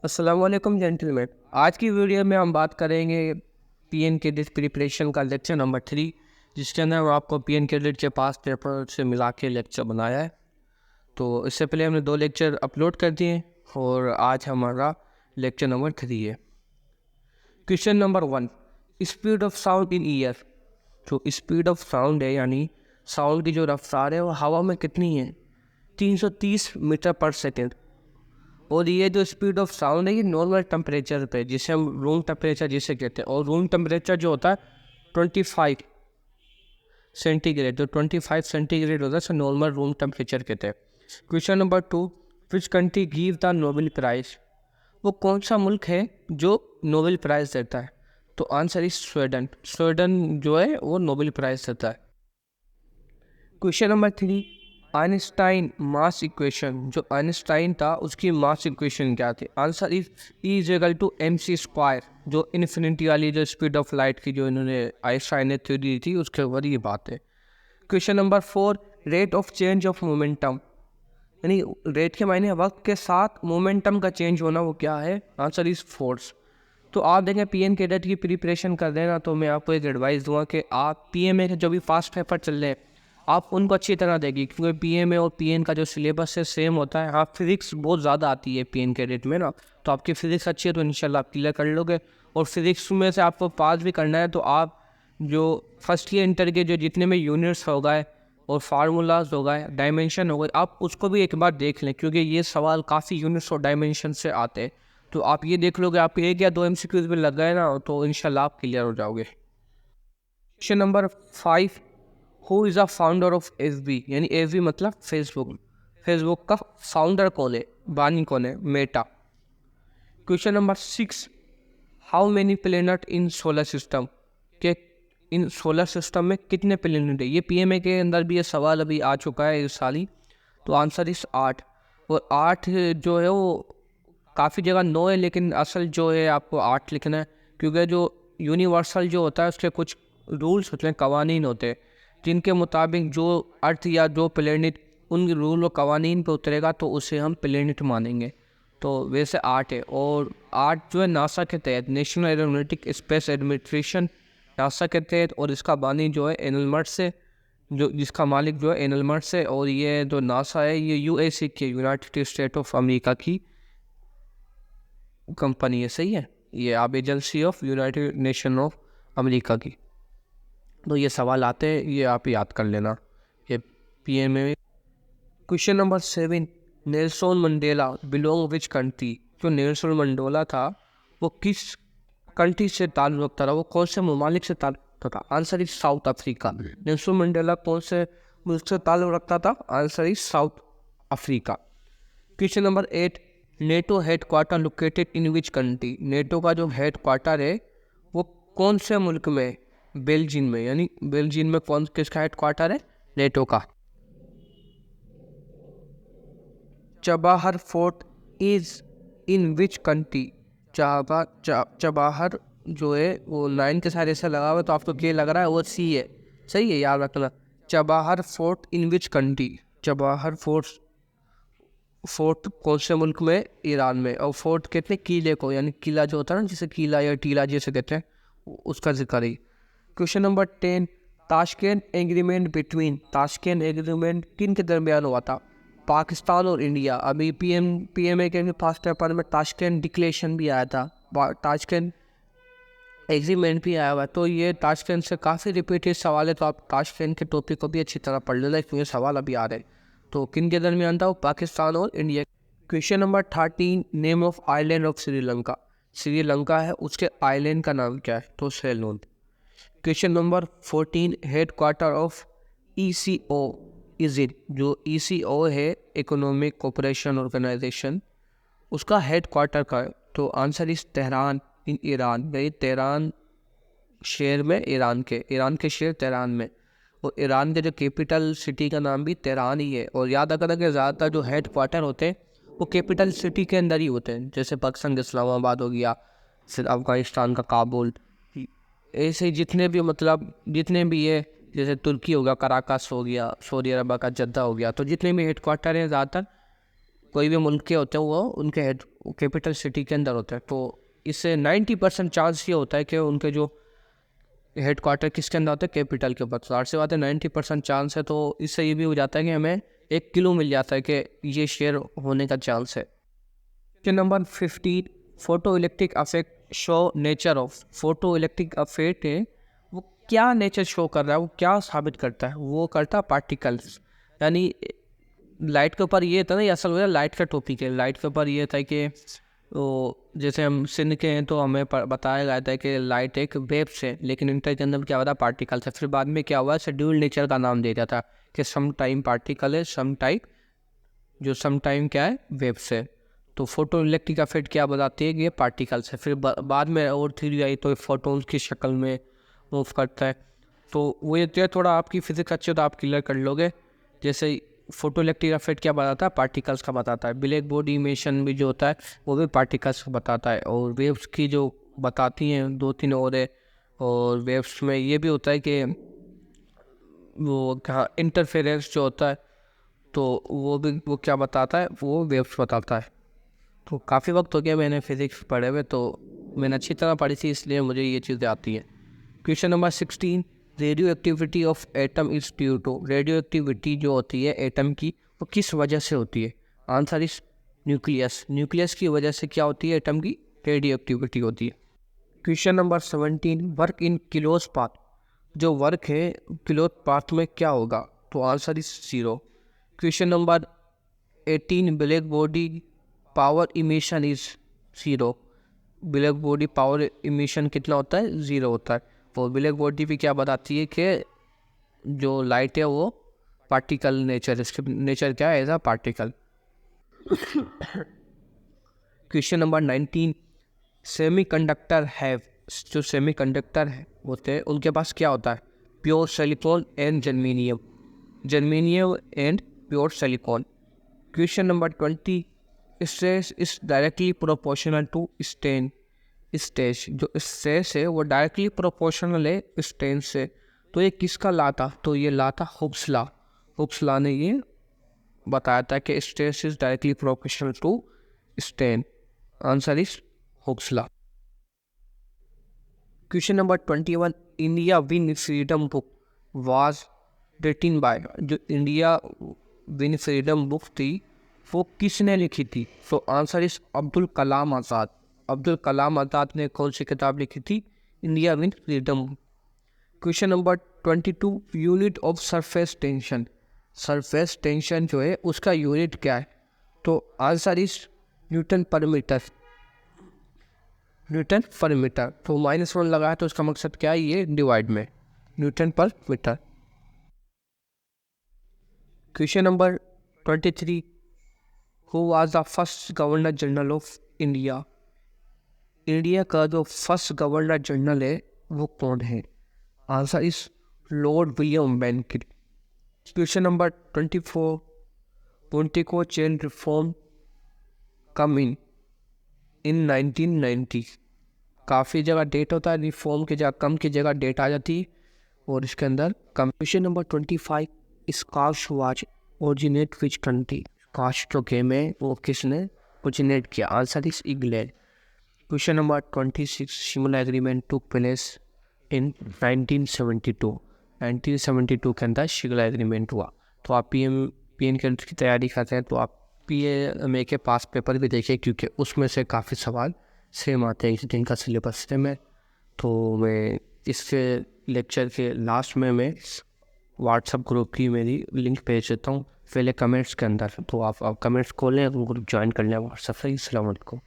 अस्सलाम वालेकुम जेंटलमैन। आज की वीडियो में हम बात करेंगे पीएन कैडेट प्रिपरेशन का लेक्चर नंबर 3, जिसके अंदर हम आपको पीएन कैडेट के पास पेपर से मिला के लेक्चर बनाया है। तो इससे पहले हमने 2 लेक्चर अपलोड कर दिए और आज हमारा लेक्चर नंबर 3 है। Question number 1, speed of sound in year. जो स्पीड ऑफ साउंड है यानी साउंड की जो रफ्तार है वो हवा में कितनी है? 330 मीटर पर सेकेंड। और ये जो स्पीड ऑफ साउंड है ये नॉर्मल टेम्परेचर पे, जिसे हम रूम टेम्परेचर जिसे कहते हैं, और रूम टेम्परेचर जो होता है 25 सेंटीग्रेड, जो 25 सेंटीग्रेड होता है उसे नॉर्मल रूम टेम्परेचर कहते हैं। Question number 2, which country give the Nobel prize. वो कौन सा मुल्क है जो नोबेल प्राइज़ देता है? तो आंसर इज स्वीडन। स्वीडन जो है वो नोबेल प्राइज़ देता है। Question number 3, Einstein mass equation. जो आइंस्टाइन था उसकी मास इक्वेशन क्या थी? Answer is E is equal to M C square. जो इन्फिनिटी वाली जो स्पीड ऑफ लाइट की जो इन्होंने आइंस्टाइन ने थ्योरी दी थी उसके ऊपर ये बात है। Question number 4, rate of change of momentum. यानी रेट के मायने वक्त के साथ मोमेंटम का चेंज होना, वो क्या है? Answer is force. तो आप देखें पीएन कैडेट की प्रिपरेशन कर रहे हैं ना, तो मैं आपको एक एडवाइस दूंगा कि आप पीएमए के जो भी फास्ट पेपर चल रहे हैं आप उनको अच्छी तरह देखिए, क्योंकि पीएमए और पीएन का जो सिलेबस है सेम होता है। हाँ, फिजिक्स बहुत ज़्यादा आती है पीएन कैडेट में ना, तो आपकी फिजिक्स अच्छी है तो इंशाल्लाह आप क्लियर कर लोगे। और फिजिक्स में से आपको पास भी करना है तो आप जो फर्स्ट ईयर इंटर के जो जितने में यूनिट्स हो गए और फार्मूलाज हो गए, डायमेंशन हो गए, आप उसको भी एक बार देख लें, क्योंकि ये सवाल काफ़ी यूनिट्स और डायमेंशन से आते हैं। तो आप ये देख लोगे, आप 1 या 2 एमसीक्यूज में लग गए ना तो इंशाल्लाह आप क्लियर हो जाओगे। Question number 5, who is a founder of FB. यानी एफबी मतलब फेसबुक। फेसबुक का फाउंडर कौन है, बानी कौन है? Meta. Question number 6, how many planet in solar system. के इन सोलर सिस्टम में कितने प्लेनेट है? ये पीएमए के अंदर भी ये सवाल अभी आ चुका है इस साल ही। तो आंसर इस 8। और 8 जो है वो काफ़ी जगह 9 है, लेकिन असल जो है आपको 8 लिखना है, क्योंकि जो यूनिवर्सल जो होता है उसके कुछ रूल्स होते हैं, कवानीन होते हैं, जिनके मुताबिक जो अर्थ या जो प्लेनेट उन रूल और कवानीन पे उतरेगा तो उसे हम प्लेनेट मानेंगे। तो वैसे 8 है। और 8 जो है नासा के तहत, national aeronautic space administration, NASA के तहत, और इसका बानी जो है एनलमर्स है, जो जिसका मालिक जो है एनलमर्स है। और ये जो नासा है ये यूएसए की, यूनाइटेड स्टेट ऑफ अमेरिका की कंपनी है। सही है, ये आप agency of United nation of America की। तो ये सवाल आते हैं, ये आप याद कर लेना ये PMA. Question number 7, Nelson Mandela belong which country. जो नेल्सन मंडेला था वो किस कंट्री से ताल्लुक़ रखता था, वो कौन से ममालिक से ताल्लुक़ रखता था? Answer is south Africa. Nelson Mandela कौन से मुल्क से ताल्लुक़ रखता था? Answer is south Africa. Question number 8, NATO head quarter located in which country. NATO का जो हेड क्वार्टर है वो कौन से मुल्क में है? बेल्जियम में। यानी बेल्जियम में कौन किसका हेड क्वार्टर है? नेटो का। Chabahar fort is in which country. Chabahar जो है वो 9 के साथ ऐसा लगा हुआ है, तो आपको क्या लग रहा है? वो सी है। सही है, याद रखना। Chabahar fort in which country. Chabahar fort कौन से मुल्क में? ईरान में। और फोर्ट कहते हैं किले को, यानी किला जो होता है ना, जिसे किला या टीला जैसे कहते हैं, उसका जिक्र है। Question number 10, Tashkent agreement between. Tashkent agreement किन के दरमियान हुआ था? पाकिस्तान और इंडिया। अभी पीएमए के फास्ट पेपर में ताशकेंट डिक्लेरेशन भी आया था, ताशकेंट एग्रीमेंट भी आया हुआ है। तो ये ताशकेंट से काफ़ी रिपीटेड सवाल है, तो आप ताशकेंट के टॉपिक को भी अच्छी तरह पढ़ लेना, क्योंकि सवाल अभी आ रहे हैं। तो किन के दरमियान था? वो पाकिस्तान और India. Question number 13, name of island of Sri Lanka. Sri Lanka है, उसके आइलैंड का नाम क्या है? तो Ceylon. Question number 14, head quarter of ECO is it. जो ECO है, इकोनॉमिक कोऑपरेशन ऑर्गेनाइजेशन, उसका हेड क्वार्टर का है? तो answer is Tehran in Iran. यही तेहरान शहर में, ईरान के शहर तेहरान में। और ईरान के जो कैपिटल सिटी का नाम भी तेहरान ही है। और याद रखना कि ज़्यादातर जो हेड क्वार्टर होते हैं वो कैपिटल सिटी के अंदर ही होते हैं, जैसे पाकिस्तान का इस्लामाबाद हो गया, फिर अफगानिस्तान का काबुल, ऐसे जितने भी मतलब जितने भी ये, जैसे तुर्की हो गया कराकस हो गया, सऊदी अरब का जद्दा हो गया, तो जितने भी हेड क्वार्टर हैं ज़्यादातर कोई भी मुल्क के होते हैं वो उनके हेड कैपिटल सिटी के अंदर होता है, तो इससे 90% चांस ये होता है कि उनके जो हेड क्वार्टर किसके अंदर होता है, कैपिटल के ऊपर। ज़ाहिर सी बात है 90% चांस है, तो इससे ये भी हो जाता है कि हमें एक क्लू मिल जाता है कि ये शेयर होने का चांस है। Question number 15, photo electric affect show nature of. Photo electric affect है वो क्या नेचर शो कर रहा है, वो क्या साबित करता है, वो करता है पार्टिकल्स। यानी लाइट के ऊपर ये था ना, ये असल में लाइट का टॉपिक है। लाइट के ऊपर ये था कि तो जैसे हम सिंध के हैं तो हमें बताया गया था कि लाइट एक वेव्स है, लेकिन इंटर के अंदर क्या हुआ था, पार्टिकल्स है। फिर बाद में क्या हुआ, शेड्यूल नेचर का नाम दे दिया था कि सम टाइम पार्टिकल है, सम टाइम क्या है, वेव्स है। तो फोटो इलेक्ट्रिक इफेक्ट क्या बताती है कि ये पार्टिकल्स है। फिर बाद में और थ्योरी आई तो फोटोन्स की शक्ल में मूव करता है। तो वो ये थोड़ा आपकी फिजिक्स अच्छी हो तो आप क्लियर कर लोगे। जैसे फोटो इलेक्ट्रिक इफेक्ट क्या बताता है, पार्टिकल्स का बताता है। ब्लैक बॉडी इमिशन भी जो होता है वो भी पार्टिकल्स का बताता है। और वेव्स की जो बताती हैं 2-3 और है। और वेव्स में ये भी होता है कि वो क्या इंटरफेरेंस जो होता है, तो वो क्या बताता है, वो वेव्स बताता है। तो काफ़ी वक्त हो गया मैंने फिज़िक्स पढ़े हुए, तो मैंने अच्छी तरह पढ़ी थी, इसलिए मुझे ये चीज़ें आती हैं। Question number 16, radioactivity of atom is due to. Radioactivity जो होती है एटम की वो किस वजह से होती है? Answer is nucleus. न्यूक्लियस की वजह से क्या होती है, एटम की रेडियो एक्टिविटी होती है। Question number 17, work in kilos path. जो वर्क है किलोज पाथ में क्या होगा, तो answer is 0। Question number 18, black body power emission is 0। Black body power emission कितना होता है, 0 होता है। वो ब्लैक बॉडी भी क्या बताती है कि जो लाइट है वो पार्टिकल नेचर, इसके नेचर क्या है, as a particle. Question number 19, semiconductor have. जो सेमीकंडक्टर है होते हैं उनके पास क्या होता है, pure silicon and germanium and pure silicon. Question number 20, stress is directly proportional to strain. Stress जो स्ट्रेस है वो डायरेक्टली प्रोपोर्शनल है स्ट्रेन से। तो ये किसका ला था, तो ये ला था हुब्स लॉ। हुब्स लॉ ने ये बताया था कि stress is directly proportional to strain. Answer is Hooke's law. Question number 21, India win freedom book was written by. जो इंडिया विन फ्रीडम बुक थी वो किसने लिखी थी, तो आंसर इज अब्दुल कलाम आज़ाद। अब्दुल कलाम आज़ाद ने कौन सी किताब लिखी थी, India win freedom. Question number 22, unit of surface tension. Surface tension जो है उसका यूनिट क्या है, तो आंसर इज न्यूटन पर मीटर। न्यूटन पर मीटर, तो -1 लगा है तो उसका मकसद क्या है, ये डिवाइड में, न्यूटन पर metre. Question number 23, who was the first governor general of India. India का जो फर्स्ट गवर्नर जनरल है वो कौन है, answer is lord William Bentinck. Question number 24, पोंटिको चेन रिफॉर्म कम इन 1990। काफ़ी जगह डेट होता है रिफॉर्म की जगह कम की जगह डेट आ जाती है, और इसके अंदर कम। Question number 25, squash was originate which country. Squash जो गेम है वो किसने ओरिजिनेट किया, answer is England. Question number 26, Shimla agreement took place in 1972। 1972 के अंदर शिमला एग्रीमेंट हुआ। तो आप पीएन की तैयारी करते हैं तो आप पीएमए के पास पेपर भी देखिए, क्योंकि उसमें से काफ़ी सवाल सेम आते हैं जिनका सिलेबस सेम है। तो मैं इसके लेक्चर के लास्ट में मैं व्हाट्सअप ग्रुप की मेरी लिंक भेज देता हूँ पहले कमेंट्स के अंदर, तो आप कमेंट्स खोलें, ग्रुप ज्वाइन कर लें व्हाट्सअप से। अस्सलाम वालेकुम।